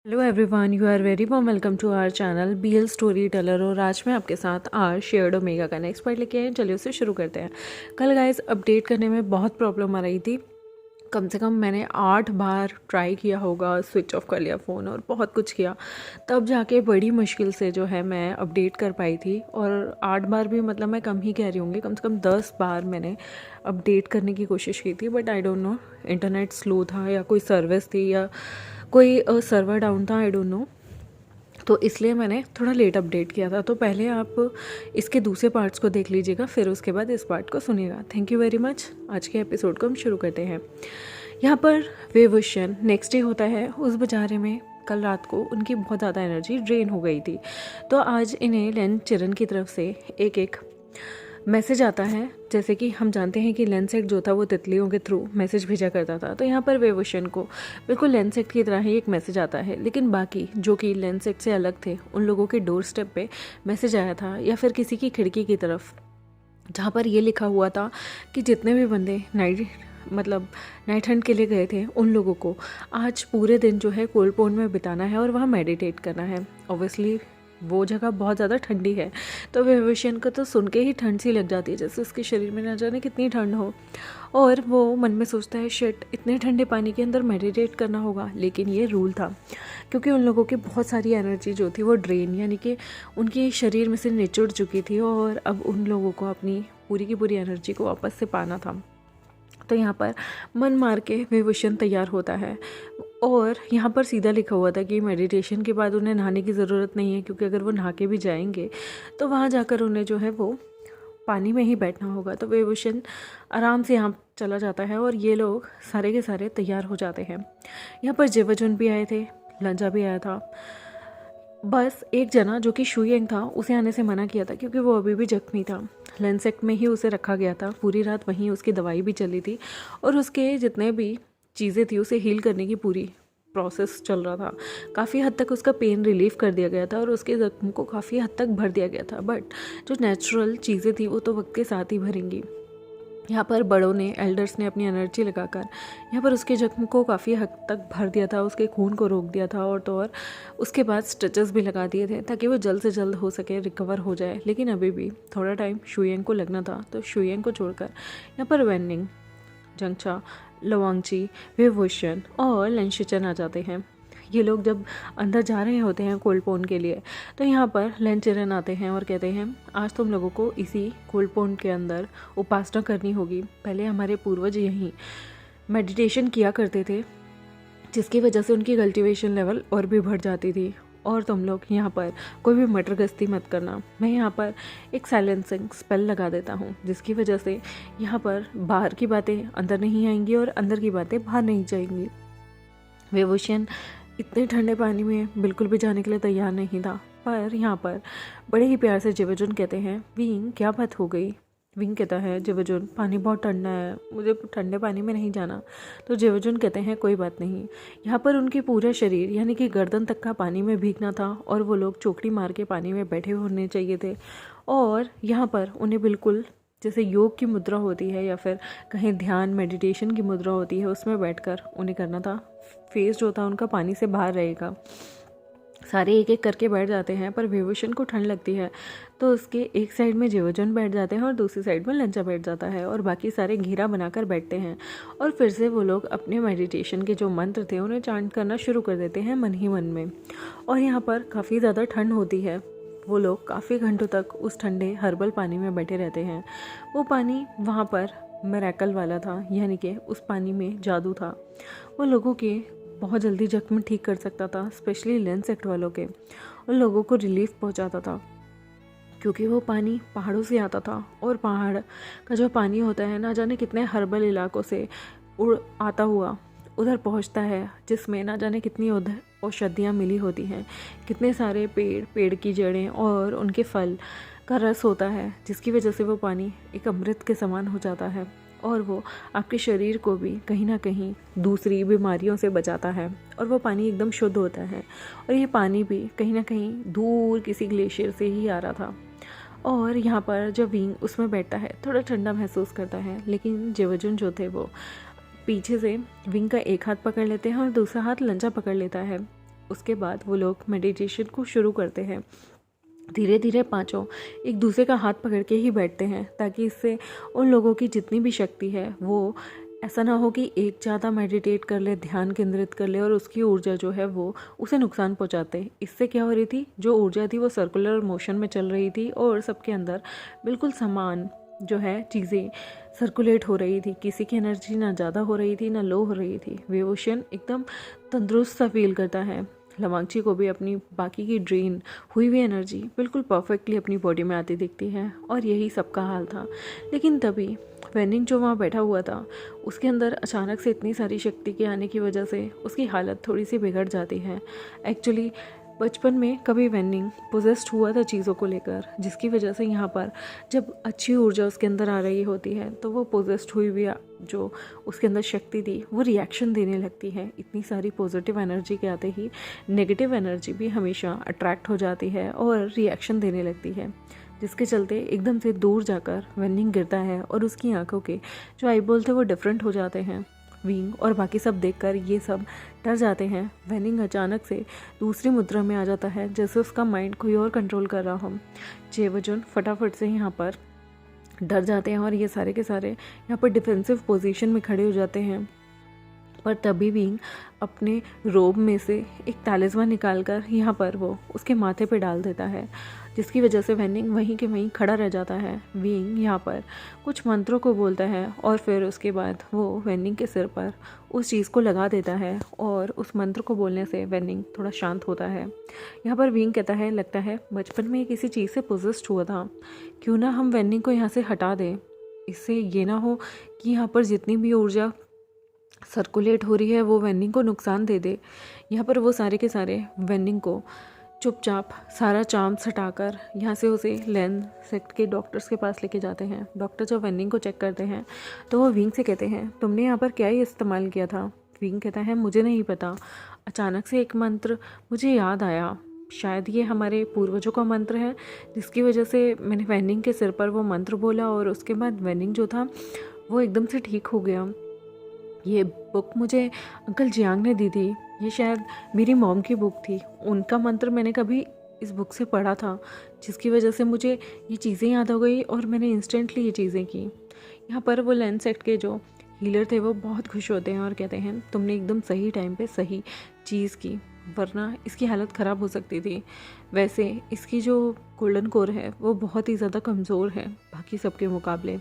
Hello everyone, you are very warm welcome to our channel BL story teller. और आज मैं आपके साथ आज शेयर्ड ओमेगा का नेक्स्ट पार्ट लेके आए हैं। चलिए उसे शुरू करते हैं। कल गाइस अपडेट करने में बहुत प्रॉब्लम आ रही थी। कम से कम मैंने 8 बार ट्राई किया होगा, स्विच ऑफ कर लिया फ़ोन और बहुत कुछ किया, तब जाके बड़ी मुश्किल से जो है मैं अपडेट कर पाई थी। और 8 बार भी मतलब मैं कम ही कह रही होंगी, कम से कम 10 बार मैंने अपडेट करने की कोशिश की थी। But I don't know, internet slow था या कोई सर्विस थी या कोई सर्वर डाउन था, आई डोंट नो। तो इसलिए मैंने थोड़ा लेट अपडेट किया था। तो पहले आप इसके दूसरे पार्ट्स को देख लीजिएगा, फिर उसके बाद इस पार्ट को सुनिएगा। Thank you very much. आज के एपिसोड को हम शुरू करते हैं। यहाँ पर वेवुशन नेक्स्ट डे होता है। उस बेचारे में कल रात को उनकी बहुत ज़्यादा एनर्जी ड्रेन हो गई थी। तो आज इन्हें लेन चिरन की तरफ से एक एक मैसेज आता है। जैसे कि हम जानते हैं कि लेंसेट जो था वो तितलियों के थ्रू मैसेज भेजा करता था। तो यहाँ पर वेवुशन को बिल्कुल लेंसेट की तरह ही एक मैसेज आता है, लेकिन बाकी जो कि लेंसेट से अलग थे उन लोगों के डोर स्टेप पे मैसेज आया था, या फिर किसी की खिड़की की तरफ, जहाँ पर ये लिखा हुआ था कि जितने भी बंदे नाइट हंट के लिए गए थे उन लोगों को आज पूरे दिन जो है कोल्ड पोन में बिताना है और वहाँ मेडिटेट करना है। ऑब्वियसली वो जगह बहुत ज़्यादा ठंडी है, तो वेवुशन को तो सुन के ही ठंड सी लग जाती है, जैसे उसके शरीर में ना जाने कितनी ठंड हो। और वो मन में सोचता है, शिट, इतने ठंडे पानी के अंदर मेडिटेट करना होगा। लेकिन ये रूल था, क्योंकि उन लोगों की बहुत सारी एनर्जी जो थी वो ड्रेन यानी कि उनके शरीर में से निचुड़ चुकी थी, और अब उन लोगों को अपनी पूरी की पूरी एनर्जी को वापस से पाना था। तो यहाँ पर मन मार के वेवुशन तैयार होता है, और यहाँ पर सीधा लिखा हुआ था कि मेडिटेशन के बाद उन्हें नहाने की ज़रूरत नहीं है, क्योंकि अगर वो नहा के भी जाएंगे तो वहाँ जाकर उन्हें जो है वो पानी में ही बैठना होगा। तो वेवुशन आराम से यहाँ चला जाता है और ये लोग सारे के सारे तैयार हो जाते हैं। यहाँ पर जेवजुन भी आए थे, लंजा भी आया था। बस एक जना जो कि शुयेंग था, उसे आने से मना किया था क्योंकि वो अभी भी जख्मी था। लेंसेट में ही उसे रखा गया था, पूरी रात वहीं उसकी दवाई भी चली थी और उसके जितने भी चीज़ें थी उसे हील करने की पूरी प्रोसेस चल रहा था। काफ़ी हद तक उसका पेन रिलीफ कर दिया गया था और उसके ज़ख्म को काफ़ी हद तक भर दिया गया था। बट जो नेचुरल चीज़ें थी वो तो वक्त के साथ ही भरेंगी। यहाँ पर बड़ों ने, एल्डर्स ने अपनी एनर्जी लगाकर यहाँ पर उसके जख्म को काफ़ी हद तक भर दिया था, उसके खून को रोक दिया था, और तो और उसके बाद स्टिचेस भी लगा दिए थे ताकि वो जल्द से जल्द हो सके, रिकवर हो जाए। लेकिन अभी भी थोड़ा टाइम शुयेंग को लगना था। तो शुयेंग को छोड़कर यहाँ पर वेनिंग, जंगचा, लवांगची, वेवुशन और लेंशिचन आ जाते हैं। ये लोग जब अंदर जा रहे होते हैं कोल्ड पोन के लिए, तो यहाँ पर लेंचिरन आते हैं और कहते हैं, आज तुम लोगों को इसी कोल्ड पोन के अंदर उपासना करनी होगी। पहले हमारे पूर्वज यहीं मेडिटेशन किया करते थे, जिसकी वजह से उनकी कल्टीवेशन लेवल और भी बढ़ जाती थी। और तुम लोग यहाँ पर कोई भी मटर गश्ती मत करना। मैं यहाँ पर एक साइलेंसिंग स्पेल लगा देता हूँ, जिसकी वजह से यहाँ पर बाहर की बातें अंदर नहीं आएंगी और अंदर की बातें बाहर नहीं जाएंगी। वेवुशन इतने ठंडे पानी में बिल्कुल भी जाने के लिए तैयार नहीं था, पर यहाँ पर बड़े ही प्यार से जेवजुन कहते हैं, विंग क्या बात हो गई। विंग कहता है, जेवजुन पानी बहुत ठंडा है, मुझे ठंडे पानी में नहीं जाना। तो जेवजुन कहते हैं, कोई बात नहीं। यहाँ पर उनके पूरा शरीर यानी कि गर्दन तक का पानी में भीगना था और वो लोग चौकड़ी मार के पानी में बैठे होने चाहिए थे। और यहाँ पर उन्हें बिल्कुल जैसे योग की मुद्रा होती है या फिर कहीं ध्यान मेडिटेशन की मुद्रा होती है, उसमें बैठकर उन्हें करना था। फेस जो था उनका पानी से बाहर रहेगा। सारे एक एक करके बैठ जाते हैं, पर वेवुशन को ठंड लगती है तो उसके एक साइड में जेवजुन बैठ जाते हैं और दूसरी साइड में लंचा बैठ जाता है, और बाकी सारे घेरा बनाकर बैठते हैं। और फिर से वो लोग अपने मेडिटेशन के जो मंत्र थे उन्हें चांट करना शुरू कर देते हैं मन ही मन में। और यहाँ पर काफ़ी ज़्यादा ठंड होती है। वो लोग काफ़ी घंटों तक उस ठंडे हर्बल पानी में बैठे रहते हैं। वो पानी वहाँ पर मिरेकल वाला था, यानी कि उस पानी में जादू था। वो लोगों के बहुत जल्दी जख्म ठीक कर सकता था, स्पेशली लेंसेट वालों के। उन लोगों को रिलीफ पहुंचाता था, क्योंकि वो पानी पहाड़ों से आता था, और पहाड़ का जो पानी होता है ना जाने कितने हर्बल इलाकों से उड़ आता हुआ उधर पहुंचता है, जिसमें ना जाने कितनी औषधियाँ मिली होती हैं, कितने सारे पेड़ की जड़ें और उनके फल का रस होता है, जिसकी वजह से वो पानी एक अमृत के समान हो जाता है। और वो आपके शरीर को भी कहीं ना कहीं दूसरी बीमारियों से बचाता है, और वो पानी एकदम शुद्ध होता है। और ये पानी भी कहीं ना कहीं दूर किसी ग्लेशियर से ही आ रहा था। और यहाँ पर जब विंग उसमें बैठता है थोड़ा ठंडा महसूस करता है, लेकिन जेवजुन जो थे वो पीछे से विंग का एक हाथ पकड़ लेते हैं और दूसरा हाथ लंचा पकड़ लेता है। और उसके बाद वो लोग मेडिटेशन को शुरू करते हैं। धीरे धीरे पांचों एक दूसरे का हाथ पकड़ के ही बैठते हैं, ताकि इससे उन लोगों की जितनी भी शक्ति है वो ऐसा ना हो कि एक ज़्यादा मेडिटेट कर ले, ध्यान केंद्रित कर ले और उसकी ऊर्जा जो है वो उसे नुकसान पहुंचाते। इससे क्या हो रही थी, जो ऊर्जा थी वो सर्कुलर मोशन में चल रही थी और सबके अंदर बिल्कुल समान जो है चीज़ें सर्कुलेट हो रही थी। किसी की एनर्जी ना ज़्यादा हो रही थी ना लो हो रही थी। विभूषण एकदम तंदुरुस्त सा फील करता है। लवांगची को भी अपनी बाकी की ड्रेन हुई हुई एनर्जी बिल्कुल परफेक्टली अपनी बॉडी में आती दिखती है और यही सबका हाल था। लेकिन तभी वेनिंग जो वहाँ बैठा हुआ था, उसके अंदर अचानक से इतनी सारी शक्ति के आने की वजह से उसकी हालत थोड़ी सी बिगड़ जाती है। एक्चुअली बचपन में कभी वेनिंग पोजेस्ड हुआ था चीज़ों को लेकर, जिसकी वजह से यहाँ पर जब अच्छी ऊर्जा उसके अंदर आ रही होती है तो वो पोजेस्ड हुई हुई जो उसके अंदर शक्ति थी वो रिएक्शन देने लगती है। इतनी सारी पॉजिटिव एनर्जी के आते ही नेगेटिव एनर्जी भी हमेशा अट्रैक्ट हो जाती है और रिएक्शन देने लगती है, जिसके चलते एकदम से दूर जाकर वेनिंग गिरता है और उसकी आंखों के जो आईबॉल थे वो डिफरेंट हो जाते हैं। विंग और बाकी सब देखकर ये सब डर जाते हैं। वेनिंग अचानक से दूसरी मुद्रा में आ जाता है, जैसे उसका माइंड कोई और कंट्रोल कर रहा हो। जेवजुन फटाफट से यहाँ पर डर जाते हैं और ये सारे के सारे यहाँ पर डिफेंसिव पोजीशन में खड़े हो जाते हैं। पर तभी विंग अपने रोब में से एक तालिस्मान निकालकर यहाँ पर वो उसके माथे पे डाल देता है, जिसकी वजह से वेनिंग वहीं के वहीं खड़ा रह जाता है। विंग यहाँ पर कुछ मंत्रों को बोलता है और फिर उसके बाद वो वेनिंग के सिर पर उस चीज़ को लगा देता है और उस मंत्र को बोलने से वेनिंग थोड़ा शांत होता है। यहाँ पर विंग कहता है, लगता है बचपन में किसी चीज़ से पोजेस्ड हुआ था, क्यों ना हम वेनिंग को यहाँ से हटा दें। इससे ये ना हो कि यहाँ पर जितनी भी ऊर्जा सर्कुलेट हो रही है वो वेनिंग को नुकसान दे दे। यहाँ पर वो सारे के सारे वेनिंग को चुपचाप सारा चार्म्स हटाकर यहाँ से उसे लैंड सेक्ट के डॉक्टर्स के पास लेके जाते हैं। डॉक्टर जब वेनिंग को चेक करते हैं तो वो विंग से कहते हैं, तुमने यहाँ पर क्या ही इस्तेमाल किया था। विंग कहता है, मुझे नहीं पता, अचानक से एक मंत्र मुझे याद आया, शायद ये हमारे पूर्वजों का मंत्र है, जिसकी वजह से मैंने वेनिंग के सिर पर वो मंत्र बोला और उसके बाद वेनिंग जो था वो एकदम से ठीक हो गया। ये बुक मुझे अंकल जियांग ने दी थी, ये शायद मेरी मॉम की बुक थी, उनका मंत्र मैंने कभी इस बुक से पढ़ा था, जिसकी वजह से मुझे ये चीज़ें याद हो गई और मैंने इंस्टेंटली ये चीज़ें की। यहाँ पर वो लैंड सेक्ट के जो हीलर थे वो बहुत खुश होते हैं और कहते हैं, तुमने एकदम सही टाइम पे सही चीज़ की, वरना इसकी हालत ख़राब हो सकती थी। वैसे इसकी जो गोल्डन कोर है वो बहुत ही ज़्यादा कमज़ोर है बाकी सबके मुकाबले,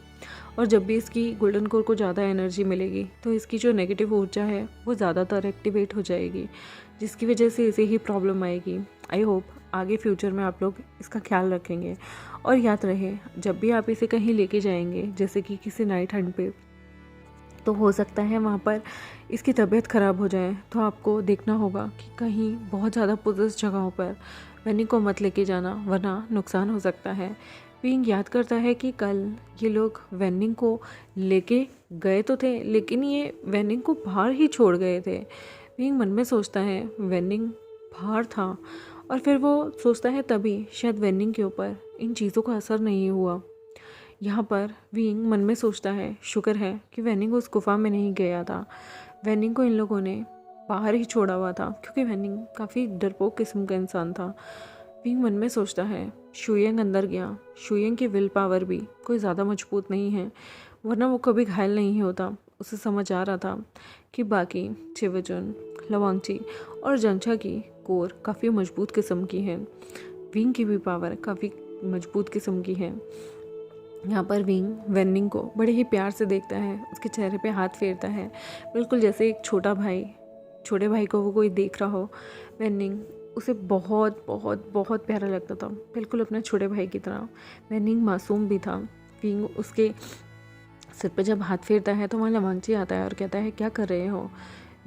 और जब भी इसकी गोल्डन कोर को ज़्यादा एनर्जी मिलेगी तो इसकी जो नेगेटिव ऊर्जा है वो ज़्यादातर एक्टिवेट हो जाएगी, जिसकी वजह से इसे ही प्रॉब्लम आएगी। आई होप आगे फ्यूचर में आप लोग इसका ख्याल रखेंगे। और याद रहे, जब भी आप इसे कहीं लेके जाएंगे, जैसे कि किसी नाइट हंट पे, तो हो सकता है वहाँ पर इसकी तबीयत ख़राब हो जाए, तो आपको देखना होगा कि कहीं बहुत ज़्यादा पुलिस जगहों पर वेनिंग को मत लेके जाना, वरना नुकसान हो सकता है। विंग याद करता है कि कल ये लोग वेनिंग को लेके गए तो थे, लेकिन ये वेनिंग को बाहर ही छोड़ गए थे। विंग मन में सोचता है वेनिंग बाहर था, और फिर वो सोचता है तभी शायद वेनिंग के ऊपर इन चीज़ों का असर नहीं हुआ। यहाँ पर विंग मन में सोचता है, शुक्र है कि वेनिंग उस गुफा में नहीं गया था, वेनिंग को इन लोगों ने बाहर ही छोड़ा हुआ था, क्योंकि वेनिंग काफ़ी डरपोक किस्म का इंसान था। विंग मन में सोचता है, शुयंग अंदर गया, शुयंग की विल पावर भी कोई ज़्यादा मजबूत नहीं है, वरना वो कभी घायल नहीं होता। उसे समझ आ रहा था कि बाकी जेवजुन, लवांगची और जंगछा की कोर काफ़ी मजबूत किस्म की है, विंग की भी पावर काफ़ी मजबूत किस्म की है। यहाँ पर विंग वेनिंग को बड़े ही प्यार से देखता है, उसके चेहरे पे हाथ फेरता है, बिल्कुल जैसे एक छोटे भाई को वो कोई देख रहा हो। वेनिंग उसे बहुत बहुत बहुत प्यारा लगता था, बिल्कुल अपने छोटे भाई की तरह। वेनिंग मासूम भी था। विंग उसके सिर पे जब हाथ फेरता है तो वहाँ लवांगची आता है और कहता है, क्या कर रहे हो।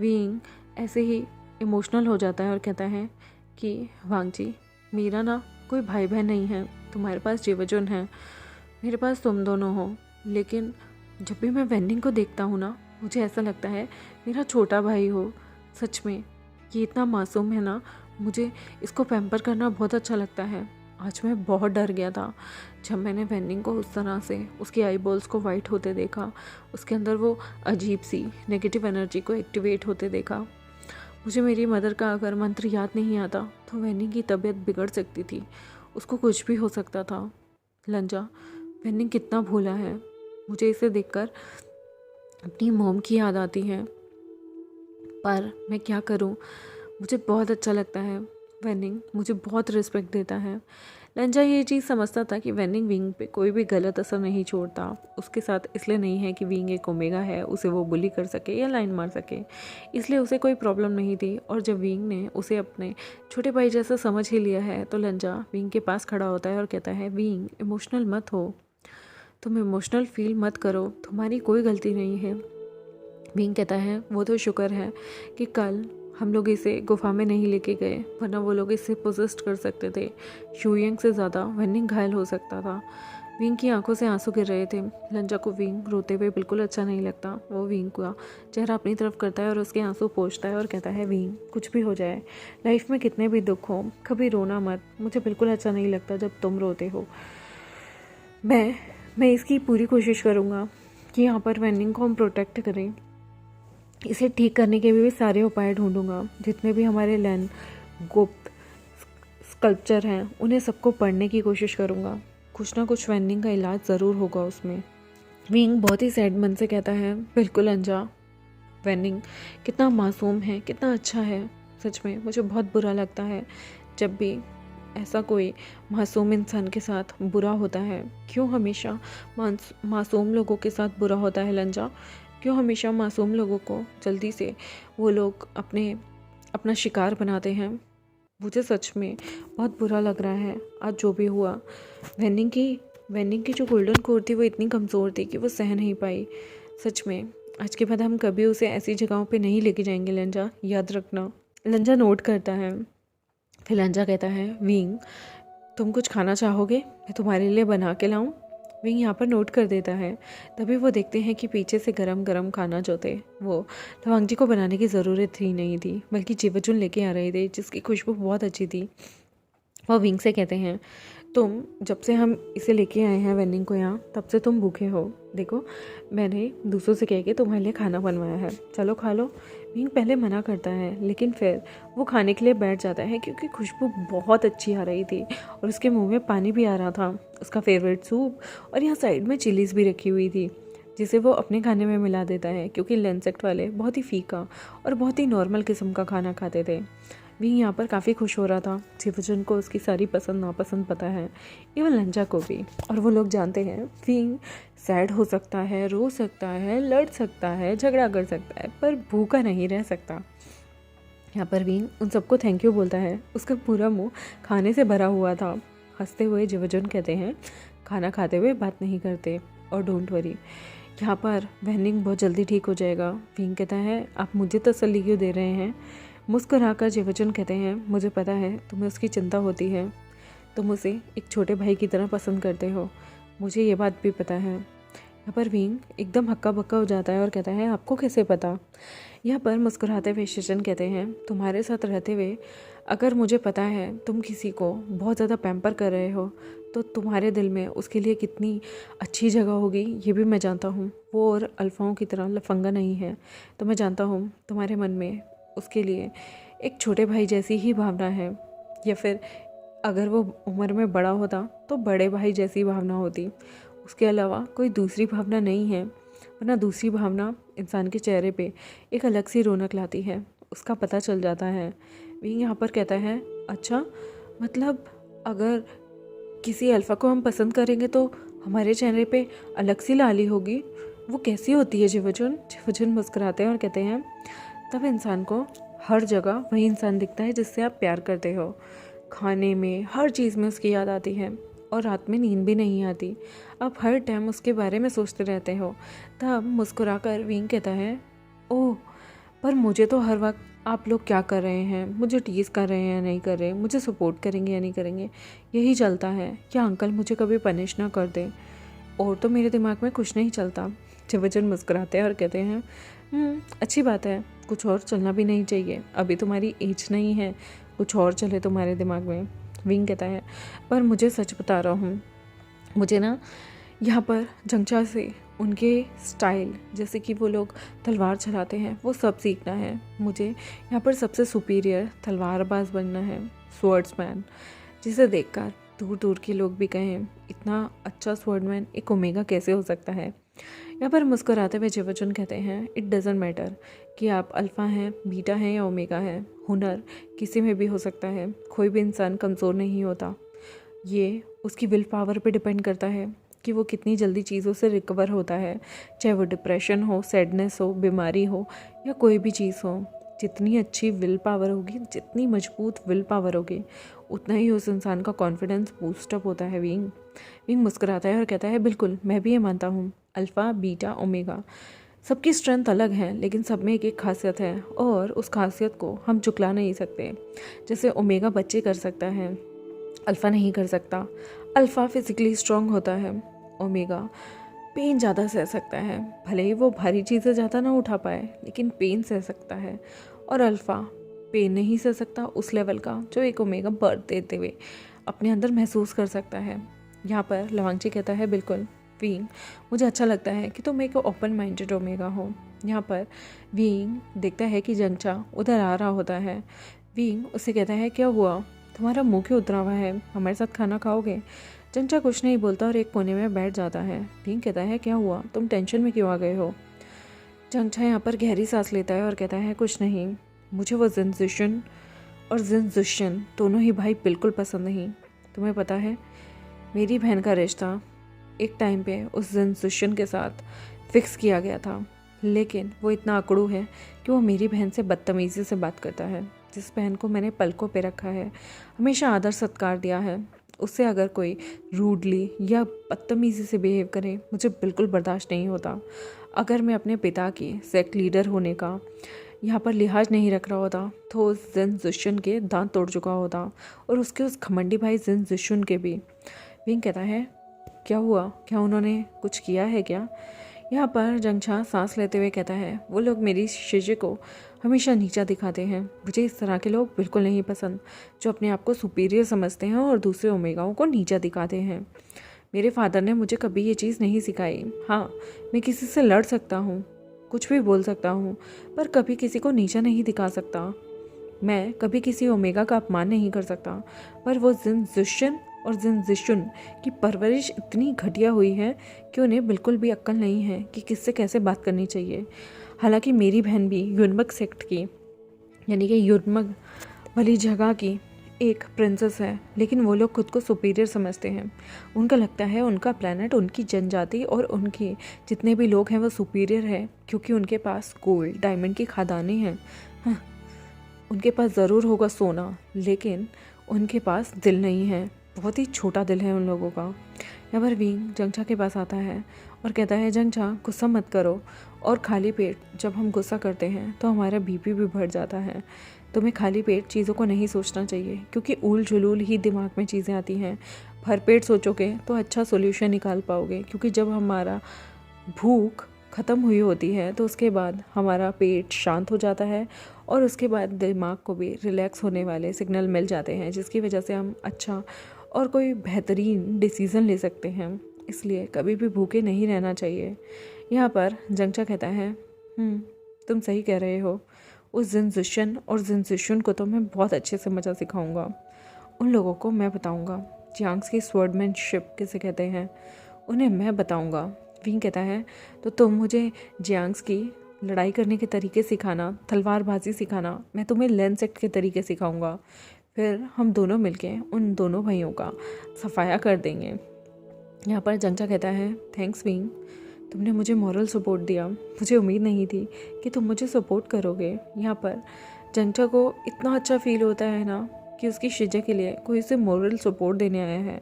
विंग ऐसे ही इमोशनल हो जाता है और कहता है कि वांगची, मेरा ना कोई भाई बहन नहीं है, तुम्हारे पास जेवजुन है, मेरे पास तुम दोनों हो, लेकिन जब भी मैं वेनिंग को देखता हूँ ना, मुझे ऐसा लगता है मेरा छोटा भाई हो। सच में ये इतना मासूम है ना, मुझे इसको पैम्पर करना बहुत अच्छा लगता है। आज मैं बहुत डर गया था जब मैंने वेनिंग को उस तरह से उसकी आई बॉल्स को वाइट होते देखा, उसके अंदर वो अजीब सी नेगेटिव एनर्जी को एक्टिवेट होते देखा। मुझे मेरी मदर का अगर मंत्र याद नहीं आता तो वेनिंग की तबीयत बिगड़ सकती थी, उसको कुछ भी हो सकता था। लंजा, वेनिंग कितना भोला है। मुझे इसे देखकर अपनी मॉम की याद आती है, पर मैं क्या करूं, मुझे बहुत अच्छा लगता है। वेनिंग मुझे बहुत रिस्पेक्ट देता है। लंजा ये चीज़ समझता था कि वेनिंग विंग पे कोई भी गलत असर नहीं छोड़ता। उसके साथ इसलिए नहीं है कि विंग एक ओमेगा है, उसे वो बुली कर सके या लाइन मार सके, इसलिए उसे कोई प्रॉब्लम नहीं थी। और जब विंग ने उसे अपने छोटे भाई जैसा समझ ही लिया है तो लंजा विंग के पास खड़ा होता है और कहता है, विंग इमोशनल मत हो, तुम इमोशनल फील मत करो, तुम्हारी कोई गलती नहीं है। विंग कहता है, वो तो शुक्र है कि कल हम लोग इसे गुफा में नहीं लेके गए, वरना वो लोग इसे पोजेस्ट कर सकते थे। शुयंग से ज़्यादा वेनिंग घायल हो सकता था। विंग की आंखों से आंसू गिर रहे थे। लंजा को विंग रोते हुए बिल्कुल अच्छा नहीं लगता। वो विंग का चेहरा अपनी तरफ करता है और उसके आंसू पोंछता है और कहता है, विंग कुछ भी हो जाए, लाइफ में कितने भी दुख हो, कभी रोना मत। मुझे बिल्कुल अच्छा नहीं लगता जब तुम रोते हो। मैं इसकी पूरी कोशिश करूँगा कि यहाँ पर वेनिंग को हम प्रोटेक्ट करें। इसे ठीक करने के भी सारे उपाय ढूंढूंगा। जितने भी हमारे लैन गुप्त स्कल्पचर हैं उन्हें सबको पढ़ने की कोशिश करूंगा। कुछ ना कुछ वेनिंग का इलाज ज़रूर होगा उसमें। विंग बहुत ही सैड मन से कहता है, बिल्कुल अंजा, वेनिंग कितना मासूम है, कितना अच्छा है। सच में मुझे बहुत बुरा लगता है जब भी ऐसा कोई मासूम इंसान के साथ बुरा होता है। क्यों हमेशा मासूम लोगों के साथ बुरा होता है लंजा? क्यों हमेशा मासूम लोगों को जल्दी से वो लोग अपना शिकार बनाते हैं? मुझे सच में बहुत बुरा लग रहा है आज जो भी हुआ। वेनिंग की जो गोल्डन कोर थी वो इतनी कमज़ोर थी कि वो सह नहीं पाई। सच में आज के बाद हम कभी उसे ऐसी जगहों पे नहीं लेके जाएंगे लंजा, याद रखना। लंजा नोट करता है। फिर लंजा कहता है, विंग तुम कुछ खाना चाहोगे? मैं तुम्हारे लिए बना के लाऊं? विंग यहाँ पर नोट कर देता है। तभी वो देखते हैं कि पीछे से गरम गरम खाना जो थे वो लवांगजी को बनाने की ज़रूरत ही नहीं थी, बल्कि जीवजुन लेके आ रहे थे, जिसकी खुशबू बहुत अच्छी थी। वो विंग से कहते हैं, तुम जब से हम इसे लेके आए हैं वेनिंग को यहाँ, तब से तुम भूखे हो। देखो, मैंने दूसरों से कह के तुम्हारे लिए खाना बनवाया है, चलो खा लो। विंग पहले मना करता है, लेकिन फिर वो खाने के लिए बैठ जाता है क्योंकि खुशबू बहुत अच्छी आ रही थी और उसके मुंह में पानी भी आ रहा था। उसका फेवरेट सूप और यहाँ साइड में चिलीज़ भी रखी हुई थी, जिसे वो अपने खाने में मिला देता है क्योंकि लेंसेक्ट वाले बहुत ही फीका और बहुत ही नॉर्मल किस्म का खाना खाते थे। विंग यहाँ पर काफ़ी खुश हो रहा था। जीवजन को उसकी सारी पसंद नापसंद पता है, इवन लंजा को भी। और वो लोग जानते हैं विंग सैड हो सकता है, रो सकता है, लड़ सकता है, झगड़ा कर सकता है, पर भूखा नहीं रह सकता। यहाँ पर विंग उन सबको थैंक यू बोलता है। उसका पूरा मुंह खाने से भरा हुआ था। हंसते हुए जीवजन कहते हैं, खाना खाते हुए बात नहीं करते, और डोंट वरी, यहाँ पर वेनिंग बहुत जल्दी ठीक हो जाएगा। विंग कहता है, आप मुझे तसल्ली क्यों दे रहे हैं? मुस्कुराकर जीवजन कहते हैं, मुझे पता है तुम्हें उसकी चिंता होती है, तुम उसे एक छोटे भाई की तरह पसंद करते हो, मुझे ये बात भी पता है। यहाँ पर विंग एकदम हक्का बक्का हो जाता है और कहता है, आपको कैसे पता? यहाँ पर मुस्कुराते हुए शिजन कहते हैं, तुम्हारे साथ रहते हुए अगर मुझे पता है तुम किसी को बहुत ज़्यादा पैम्पर कर रहे हो, तो तुम्हारे दिल में उसके लिए कितनी अच्छी जगह होगी ये भी मैं जानता हूँ। वो और अल्फाओं की तरह लफंगा नहीं है, तो मैं जानता हूँ तुम्हारे मन में उसके लिए एक छोटे भाई जैसी ही भावना है, या फिर अगर वो उम्र में बड़ा होता तो बड़े भाई जैसी भावना होती। उसके अलावा कोई दूसरी भावना नहीं है, वरना दूसरी भावना इंसान के चेहरे पे एक अलग सी रौनक लाती है, उसका पता चल जाता है। विंग यहाँ पर कहता है, अच्छा मतलब अगर किसी अल्फ़ा को हम पसंद करेंगे तो हमारे चेहरे पे अलग सी लाली होगी, वो कैसी होती है जीवजन? जीवजन मुस्कुराते हैं और कहते हैं, तब इंसान को हर जगह वही इंसान दिखता है जिससे आप प्यार करते हो। खाने में, हर चीज़ में उसकी याद आती है, और रात में नींद भी नहीं आती। आप हर टाइम उसके बारे में सोचते रहते हो। तब मुस्कुराकर विंग कहता है, ओह, पर मुझे तो हर वक्त आप लोग क्या कर रहे हैं, मुझे टीज़ कर रहे हैं या नहीं कर रहे, मुझे सपोर्ट करेंगे या नहीं करेंगे, यही चलता है। क्या अंकल मुझे कभी पनिश ना कर दे? और तो मेरे दिमाग में कुछ नहीं चलता। जीवजन मुस्कुराते हैं और कहते हैं, अच्छी बात है, कुछ और चलना भी नहीं चाहिए, अभी तुम्हारी एज नहीं है कुछ और चले तुम्हारे दिमाग में। विंग कहता है, पर मुझे सच बता रहा हूँ, मुझे ना यहाँ पर जंगचा से उनके स्टाइल, जैसे कि वो लोग तलवार चलाते हैं, वो सब सीखना है मुझे। यहाँ पर सबसे सुपीरियर तलवारबाज बनना है, स्वर्ड्समैन, जिसे देखकर दूर दूर के लोग भी कहें इतना अच्छा स्वर्डमैन एक ओमेगा कैसे हो सकता है। यहाँ पर मुस्कुराते हुए जिवचन कहते हैं इट डजेंट मैटर कि आप अल्फ़ा हैं, बीटा हैं या ओमेगा हैं, हुनर किसी में भी हो सकता है, कोई भी इंसान कमज़ोर नहीं होता। ये उसकी विल पावर पे डिपेंड करता है कि वो कितनी जल्दी चीज़ों से रिकवर होता है, चाहे वो डिप्रेशन हो, सैडनेस हो, बीमारी हो या कोई भी चीज़ हो। जितनी अच्छी विल पावर होगी, जितनी मजबूत विल पावर होगी, उतना ही उस इंसान का कॉन्फिडेंस बूस्टअप होता है। विंग मुस्कुराता है और कहता है बिल्कुल, मैं भी ये मानता हूँ, अल्फ़ा बीटा ओमेगा सबकी स्ट्रेंथ अलग है, लेकिन सब में एक एक खासियत है और उस खासियत को हम चुकला नहीं सकते। जैसे ओमेगा बच्चे कर सकता है, अल्फ़ा नहीं कर सकता। अल्फ़ा फिज़िकली स्ट्रांग होता है, ओमेगा पेन ज़्यादा सह सकता है, भले ही वो भारी चीज़ें ज़्यादा ना उठा पाए, लेकिन पेन सह सकता है। और अल्फ़ा पेन नहीं सह सकता उस लेवल का जो एक ओमेगा बर्थ देते हुए अपने अंदर महसूस कर सकता है। यहाँ पर लवांगची कहता है बिल्कुल विंग, मुझे अच्छा लगता है कि तुम एक ओपन माइंडेड ओमेगा हो। यहाँ पर विंग देखता है कि जंगचा उधर आ रहा होता है। विंग उससे कहता है क्या हुआ, तुम्हारा मुंह क्यों उतरा हुआ है, हमारे साथ खाना खाओगे। जंगचा कुछ नहीं बोलता और एक कोने में बैठ जाता है। विंग कहता है क्या हुआ, तुम टेंशन में क्यों आ गए हो। जंगचा यहाँ पर गहरी सांस लेता है और कहता है कुछ नहीं, मुझे वो जिनजुशन और जिनजुशन दोनों ही भाई बिल्कुल पसंद नहीं। तुम्हें पता है मेरी बहन का रिश्ता एक टाइम पे उस जिनजुशन के साथ फिक्स किया गया था, लेकिन वो इतना अकड़ू है कि वो मेरी बहन से बदतमीज़ी से बात करता है। जिस बहन को मैंने पलकों पे रखा है, हमेशा आदर सत्कार दिया है, उससे अगर कोई रूडली या बदतमीज़ी से बिहेव करे मुझे बिल्कुल बर्दाश्त नहीं होता। अगर मैं अपने पिता की सेक्ट लीडर होने का यहाँ पर लिहाज नहीं रख रहा होता तो उस जिनजुशन के दांत तोड़ चुका होता और उसके उस घमंडी भाई जिनजुशन के भी। विंग कहता है क्या हुआ, क्या उन्होंने कुछ किया है क्या। यहाँ पर जंगचा सांस लेते हुए कहता है वो लोग मेरी शिजे को हमेशा नीचा दिखाते हैं, मुझे इस तरह के लोग बिल्कुल नहीं पसंद जो अपने आप को सुपीरियर समझते हैं और दूसरे ओमेगाओं को नीचा दिखाते हैं। मेरे फादर ने मुझे कभी ये चीज़ नहीं सिखाई। हाँ, मैं किसी से लड़ सकता हूँ, कुछ भी बोल सकता हूँ, पर कभी किसी को नीचा नहीं दिखा सकता। मैं कभी किसी ओमेगा का अपमान नहीं कर सकता, पर वो जिनजुशन और जिनजुशन की परवरिश इतनी घटिया हुई है कि उन्हें बिल्कुल भी अक्ल नहीं है कि किससे कैसे बात करनी चाहिए। हालांकि मेरी बहन भी युनमग सेक्ट की, यानी कि युनमग वाली जगह की एक प्रिंसेस है, लेकिन वो लोग खुद को सुपीरियर समझते हैं। उनका लगता है उनका प्लैनेट, उनकी जनजाति और उनके जितने भी लोग हैं वो सुपीरियर है क्योंकि उनके पास गोल्ड डायमंड की खदानें हैं। हाँ, उनके पास ज़रूर होगा सोना, लेकिन उनके पास दिल नहीं है, बहुत ही छोटा दिल है उन लोगों का। यहाँ पर विंग जंगचा के पास आता है और कहता है जंगचा गुस्सा मत करो, और खाली पेट जब हम गुस्सा करते हैं तो हमारा बीपी भी बढ़ जाता है। तुम्हें खाली पेट चीज़ों को नहीं सोचना चाहिए क्योंकि उल झुलूल ही दिमाग में चीज़ें आती हैं। भर पेट सोचोगे तो अच्छा सोल्यूशन निकाल पाओगे, क्योंकि जब हमारा भूख ख़त्म हुई होती है तो उसके बाद हमारा पेट शांत हो जाता है और उसके बाद दिमाग को भी रिलैक्स होने वाले सिग्नल मिल जाते हैं, जिसकी वजह से हम अच्छा और कोई बेहतरीन डिसीज़न ले सकते हैं। इसलिए कभी भी भूखे नहीं रहना चाहिए। यहाँ पर जंगचा कहता है तुम सही कह रहे हो, उस जिनजुशन और जिनजुशन को तो मैं बहुत अच्छे से मज़ा सिखाऊंगा। उन लोगों को मैं बताऊंगा जियांग्स की स्वॉर्डमैनशिप किसे कहते हैं, उन्हें मैं बताऊंगा। विंग कहता है तो तुम मुझे जियांग्स की लड़ाई करने के तरीके सिखाना, तलवारबाजी सिखाना, मैं तुम्हें लेंस सेक्ट के तरीके सिखाऊंगा, फिर हम दोनों मिलके उन दोनों भाइयों का सफाया कर देंगे। यहाँ पर जंगचा कहता है थैंक्स विंग, तुमने मुझे मॉरल सपोर्ट दिया, मुझे उम्मीद नहीं थी कि तुम मुझे सपोर्ट करोगे। यहाँ पर जंगचा को इतना अच्छा फील होता है ना कि उसकी शिजा के लिए कोई उसे मॉरल सपोर्ट देने आया है,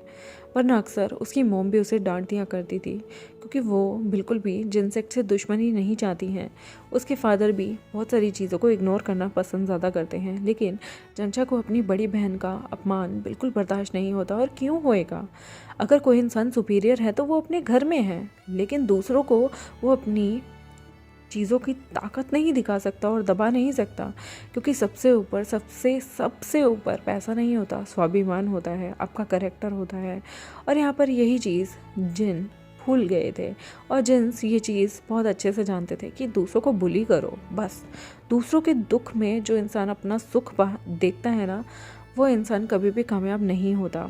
वरना अक्सर उसकी मोम भी उसे डांट दिया करती थी क्योंकि वो बिल्कुल भी जिनसेक्ट से दुश्मनी नहीं चाहती हैं। उसके फादर भी बहुत सारी चीज़ों को इग्नोर करना पसंद ज़्यादा करते हैं, लेकिन जंगचा को अपनी बड़ी बहन का अपमान बिल्कुल बर्दाश्त नहीं होता। और क्यों होएगा, अगर कोई इंसान सुपीरियर है तो वो अपने घर में है, लेकिन दूसरों को वो अपनी चीज़ों की ताकत नहीं दिखा सकता और दबा नहीं सकता, क्योंकि सबसे ऊपर सबसे ऊपर पैसा नहीं होता, स्वाभिमान होता है, आपका कैरेक्टर होता है। और यहाँ पर यही चीज़ जिन भूल गए थे। और जिन्स ये चीज़ बहुत अच्छे से जानते थे कि दूसरों को बुली करो बस, दूसरों के दुख में जो इंसान अपना सुख देखता है ना, वो इंसान कभी भी कामयाब नहीं होता।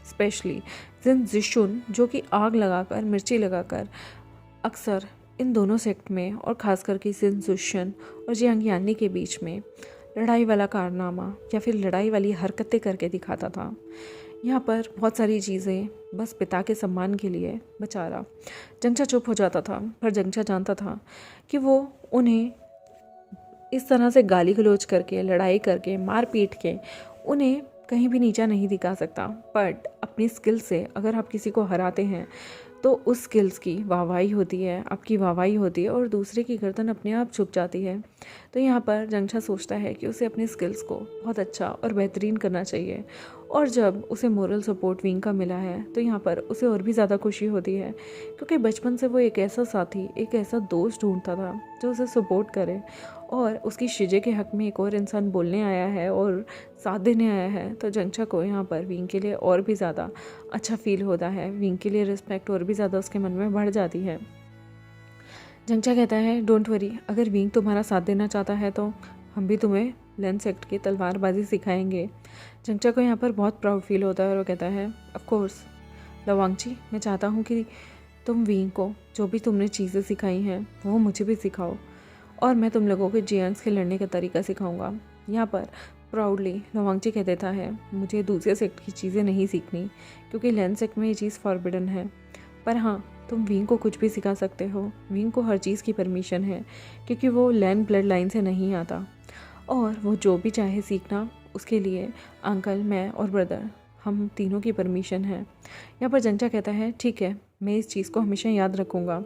स्पेशली जिन जिशुन जो कि आग लगाकर, मिर्ची लगाकर अक्सर इन दोनों सेक्ट में और ख़ास करके जिन जिशन और जियांग यानी के बीच में लड़ाई वाला कारनामा या फिर लड़ाई वाली हरकतें करके दिखाता था। यहाँ पर बहुत सारी चीज़ें बस पिता के सम्मान के लिए बेचारा जंगचा चुप हो जाता था, पर जंगचा जानता था कि वो उन्हें इस तरह से गाली गलौज करके, लड़ाई करके, मार पीट के उन्हें कहीं भी नीचा नहीं दिखा सकता। बट अपनी स्किल से अगर आप किसी को हराते हैं तो उस स्किल्स की वाहवाही होती है, आपकी वाहवाही होती है और दूसरे की गर्दन अपने आप झुक जाती है। तो यहाँ पर जंगचा सोचता है कि उसे अपनी स्किल्स को बहुत अच्छा और बेहतरीन करना चाहिए। और जब उसे मोरल सपोर्ट विंग का मिला है तो यहाँ पर उसे और भी ज़्यादा खुशी होती है, क्योंकि बचपन से वो एक ऐसा साथी, एक ऐसा दोस्त ढूंढता था जो उसे सपोर्ट करे। और उसकी शिजे के हक़ में एक और इंसान बोलने आया है और साथ देने आया है, तो जंगचा को यहाँ पर विंग के लिए और भी ज़्यादा अच्छा फील होता है। विंग के लिए रिस्पेक्ट और भी ज़्यादा उसके मन में बढ़ जाती है। जंगचा कहता है, डोंट वरी, अगर विंग तुम्हारा साथ देना चाहता है तो हम भी तुम्हें लेन सेक्ट की तलवारबाजी सिखाएंगे। जंगचा को यहाँ पर बहुत प्राउड फील होता है और वो कहता है, ऑफ कोर्स लवांगची, मैं चाहता हूँ कि तुम विंग को जो भी तुमने चीज़ें सिखाई हैं वो मुझे भी सिखाओ, और मैं तुम लोगों को जियांग्स के लड़ने का तरीका सिखाऊंगा। यहाँ पर प्राउडली लवांगची कह देता है, मुझे दूसरे सेक्ट की चीज़ें नहीं सीखनी, क्योंकि लैन सेक्ट में ये चीज़ फॉरबिडन है। पर हाँ, तुम विंग को कुछ भी सिखा सकते हो। विंग को हर चीज़ की परमिशन है, क्योंकि वो लैन ब्लड लाइन से नहीं आता, और वो जो भी चाहे सीखना उसके लिए अंकल, मैं और ब्रदर, हम तीनों की परमिशन है। यहाँ पर जंगचा कहता है, ठीक है, मैं इस चीज़ को हमेशा याद रखूँगा,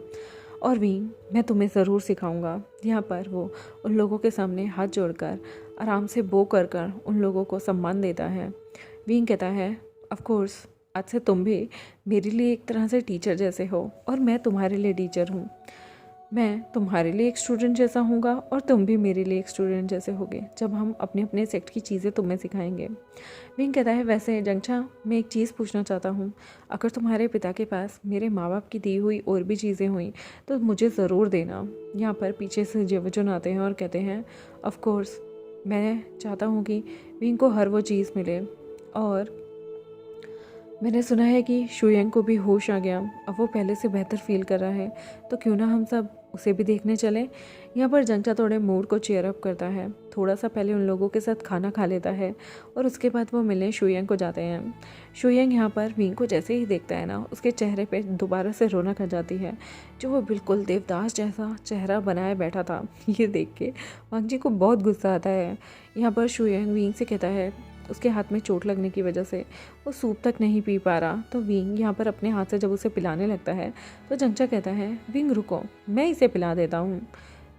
और विंग मैं तुम्हें ज़रूर सिखाऊंगा। यहाँ पर वो उन लोगों के सामने हाथ जोड़कर आराम से बो कर कर उन लोगों को सम्मान देता है। विंग कहता है, ऑफ कोर्स आज से तुम भी मेरे लिए एक तरह से टीचर जैसे हो, और मैं तुम्हारे लिए टीचर हूँ। मैं तुम्हारे लिए एक स्टूडेंट जैसा हूँगा और तुम भी मेरे लिए एक स्टूडेंट जैसे होगे, जब हम अपने अपने सेक्ट की चीज़ें तुम्हें सिखाएंगे। विंग कहता है, वैसे जंगचा, मैं एक चीज़ पूछना चाहता हूँ, अगर तुम्हारे पिता के पास मेरे माँ बाप की दी हुई और भी चीज़ें हुई तो मुझे ज़रूर देना। यहाँ पर पीछे से जेवजुन आते हैं और कहते हैं, ऑफ कोर्स मैं चाहता हूँ कि विंग को हर वो चीज़ मिले, और मैंने सुना है कि शुयंग को भी होश आ गया, अब वो पहले से बेहतर फील कर रहा है, तो क्यों ना हम सब उसे भी देखने चलें। यहाँ पर जंगचा थोड़े मूड को चेयर अप करता है, थोड़ा सा पहले उन लोगों के साथ खाना खा लेता है और उसके बाद वो मिलने शुयंग को जाते हैं। शुयंग यहाँ पर विंग को जैसे ही देखता है ना, उसके चेहरे पे दोबारा से रौनक आ जाती है, जो वो बिल्कुल देवदास जैसा चेहरा बनाए बैठा था। ये देख के वांगजी को बहुत गुस्सा आता है। यहाँ पर शुयंग विंग से कहता है, उसके हाथ में चोट लगने की वजह से वो सूप तक नहीं पी पा रहा, तो विंग यहाँ पर अपने हाथ से जब उसे पिलाने लगता है तो जंगचा कहता है, विंग रुको, मैं इसे पिला देता हूँ,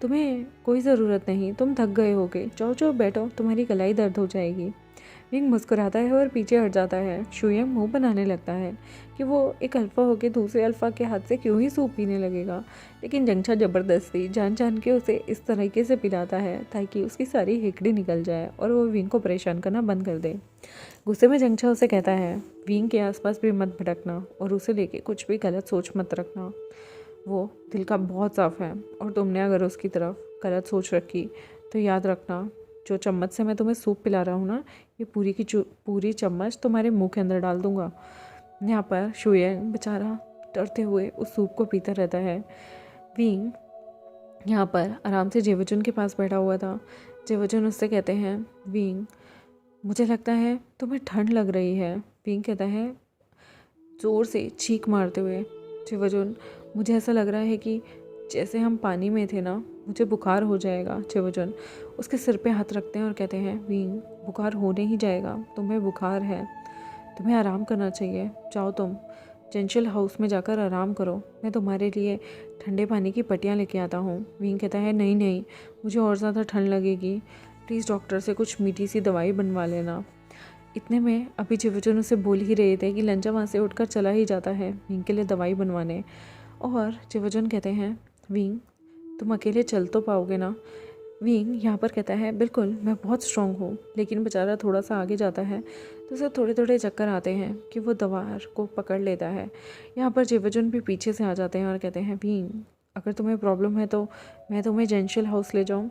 तुम्हें कोई ज़रूरत नहीं, तुम थक गए होगे, जाओ जाओ बैठो, तुम्हारी कलाई दर्द हो जाएगी। विंग मुस्कुराता है और पीछे हट जाता है। शुयंग मुंह बनाने लगता है कि वो एक अल्फ़ा होकर दूसरे अल्फ़ा के हाथ से क्यों ही सूप पीने लगेगा, लेकिन जंगचा ज़बरदस्ती जान जान के उसे इस तरीके से पिलाता है ताकि उसकी सारी हिकड़ी निकल जाए और वो विंग को परेशान करना बंद कर दे। गुस्से में जंगचा उसे कहता है, विंग के आसपास भी मत भटकना और उसे लेके कुछ भी गलत सोच मत रखना, वो दिल का बहुत साफ़ है, और तुमने अगर उसकी तरफ गलत सोच रखी तो याद रखना, जो चम्मच से मैं तुम्हें सूप पिला रहा हूँ ना, ये पूरी की पूरी चम्मच तुम्हारे मुंह के अंदर डाल दूँगा। यहाँ पर शुयंग बेचारा डरते हुए उस सूप को पीता रहता है। विंग यहाँ पर आराम से जेवजुन के पास बैठा हुआ था। जेवजुन उससे कहते हैं, विंग मुझे लगता है तुम्हें ठंड लग रही है। विंग कहता है ज़ोर से चीख मारते हुए, जेवजुन मुझे ऐसा लग रहा है कि जैसे हम पानी में थे ना, मुझे बुखार हो जाएगा। जेवजुन उसके सिर पे हाथ रखते हैं और कहते हैं, विंग बुखार होने ही जाएगा, तुम्हें बुखार है, तुम्हें आराम करना चाहिए, जाओ तुम जेंशल हाउस में जाकर आराम करो, मैं तुम्हारे लिए ठंडे पानी की पट्टियाँ लेके आता हूँ। विंग कहता है, नहीं नहीं, मुझे और ज़्यादा ठंड लगेगी, प्लीज़ डॉक्टर से कुछ मीठी सी दवाई बनवा लेना। इतने में अभी जेवजुन उसे बोल ही रहे थे कि लंचा वहाँ से उठकर चला ही जाता है विंग के लिए दवाई बनवाने, और जेवजुन कहते हैं, विंग तुम अकेले चल तो पाओगे ना, विंग यहाँ पर कहता है बिल्कुल मैं बहुत स्ट्रांग हूँ, लेकिन बेचारा थोड़ा सा आगे जाता है तो उसे थोड़े थोड़े चक्कर आते हैं कि वो दीवार को पकड़ लेता है। यहाँ पर जेवजुन भी पीछे से आ जाते हैं और कहते हैं विंग अगर तुम्हें प्रॉब्लम है तो मैं तुम्हें जेंशियल हाउस ले जाऊँ।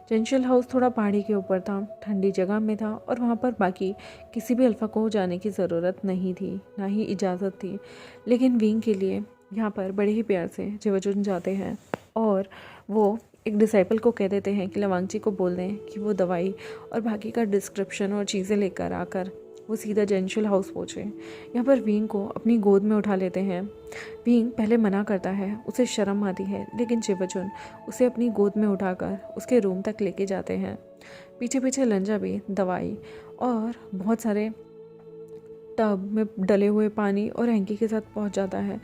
जेंशियल हाउस थोड़ा पहाड़ी के ऊपर था, ठंडी जगह में था और वहाँ पर बाकी किसी भी अल्फ़ा को जाने की ज़रूरत नहीं थी, ना ही इजाज़त थी। लेकिन विंग के लिए यहाँ पर बड़े ही प्यार से जेवजुन जाते हैं और वो एक डिसाइपल को कह देते हैं कि लवांगची को बोल दें कि वो दवाई और बाकी का डिस्क्रिप्शन और चीज़ें लेकर आकर वो सीधा जेंशियल हाउस पहुँचे। यहाँ पर विंग को अपनी गोद में उठा लेते हैं। विंग पहले मना करता है, उसे शर्म आती है, लेकिन जेवजुन उसे अपनी गोद में उठाकर उसके रूम तक लेके जाते हैं। पीछे पीछे लंजा भी दवाई और बहुत सारे टब में डले हुए पानी और हैंकी के साथ पहुंच जाता है।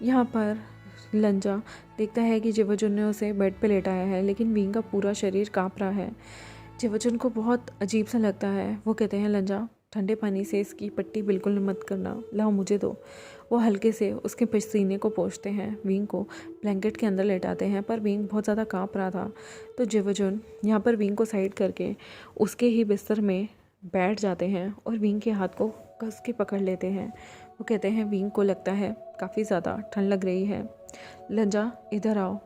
यहाँ पर लंजा देखता है कि जेवजुन ने उसे बेड पे लेटाया है, लेकिन विंग का पूरा शरीर काँप रहा है। जेवजुन को बहुत अजीब सा लगता है। वो कहते हैं लंजा ठंडे पानी से इसकी पट्टी बिल्कुल मत करना, लाओ मुझे दो। वो हल्के से उसके पसीने को पोंछते हैं, विंग को ब्लैंकेट के अंदर लेटाते हैं, पर विंग बहुत ज़्यादा काँप रहा था। तो जेवजुन यहाँ पर विंग को साइड करके उसके ही बिस्तर में बैठ जाते हैं और विंग के हाथ को कस के पकड़ लेते हैं। वो कहते हैं विंग को लगता है काफ़ी ज़्यादा ठंड लग रही है, लंजा इधर आओ।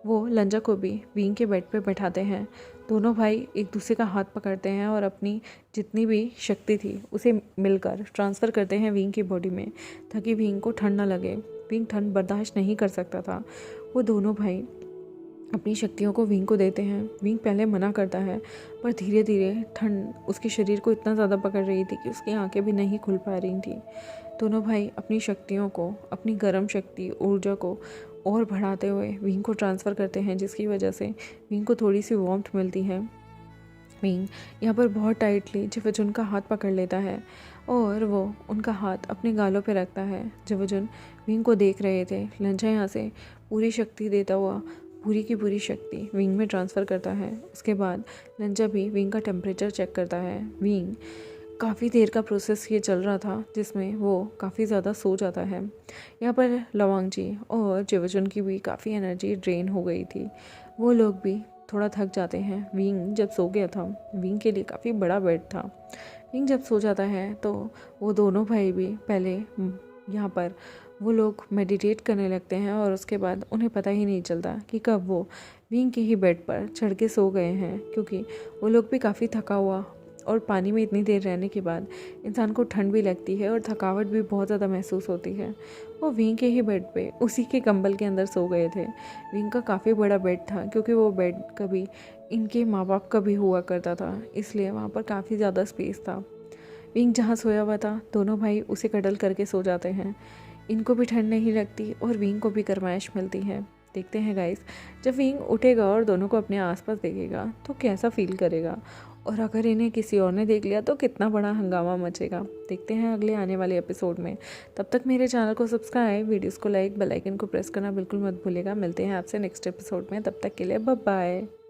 वो लंजा को भी विंग के बेड पे बैठाते हैं। दोनों भाई एक दूसरे का हाथ पकड़ते हैं और अपनी जितनी भी शक्ति थी उसे मिलकर ट्रांसफ़र करते हैं विंग की बॉडी में, ताकि विंग को ठंड ना लगे। विंग ठंड बर्दाश्त नहीं कर सकता था। वो दोनों भाई अपनी शक्तियों को विंग को देते हैं। विंग पहले मना करता है, पर धीरे धीरे ठंड उसके शरीर को इतना ज़्यादा पकड़ रही थी कि उसकी आंखें भी नहीं खुल पा रही थी। दोनों भाई अपनी शक्तियों को, अपनी गर्म शक्ति, ऊर्जा को और बढ़ाते हुए विंग को ट्रांसफ़र करते हैं, जिसकी वजह से विंग को थोड़ी सी वार्मथ मिलती है। विंग यहाँ पर बहुत टाइटली जेवजुन का हाथ पकड़ लेता है और वो उनका हाथ अपने गालों पे रखता है। जेवजुन विंग को देख रहे थे। लंजा यहाँ से पूरी शक्ति देता हुआ पूरी की पूरी शक्ति विंग में ट्रांसफ़र करता है। उसके बाद लंजा भी विंग का टेम्परेचर चेक करता है। विंग काफ़ी देर का प्रोसेस ये चल रहा था, जिसमें वो काफ़ी ज़्यादा सो जाता है। यहाँ पर लवांगची और जेवजुन की भी काफ़ी एनर्जी ड्रेन हो गई थी। वो लोग भी थोड़ा थक जाते हैं। विंग जब सो गया था, विंग के लिए काफ़ी बड़ा बेड था। विंग जब सो जाता है तो वो दोनों भाई भी पहले यहाँ पर वो लोग मेडिटेट करने लगते हैं और उसके बाद उन्हें पता ही नहीं चलता कि कब वो विंग के ही बेड पर चढ़ के सो गए हैं, क्योंकि वो लोग भी काफ़ी थका हुआ और पानी में इतनी देर रहने के बाद इंसान को ठंड भी लगती है और थकावट भी बहुत ज़्यादा महसूस होती है। वो विंग के ही बेड पे उसी के कंबल के अंदर सो गए थे। विंग का काफ़ी बड़ा बेड था, क्योंकि वो बेड कभी इनके माँ बाप का भी हुआ करता था, इसलिए वहाँ पर काफ़ी ज़्यादा स्पेस था। विंग जहाँ सोया हुआ था, दोनों भाई उसे कडल करके सो जाते हैं। इनको भी ठंड नहीं लगती और विंग को भी गर्माइश मिलती है। देखते हैं गाइस, जब विंग उठेगा और दोनों को अपने आसपास देखेगा तो कैसा फील करेगा, और अगर इन्हें किसी और ने देख लिया तो कितना बड़ा हंगामा मचेगा। देखते हैं अगले आने वाले एपिसोड में। तब तक मेरे चैनल को सब्सक्राइब, वीडियोस को लाइक, बेल आइकन को प्रेस करना बिल्कुल मत भूलिएगा। मिलते हैं आपसे नेक्स्ट एपिसोड में, तब तक के लिए बाय बाय।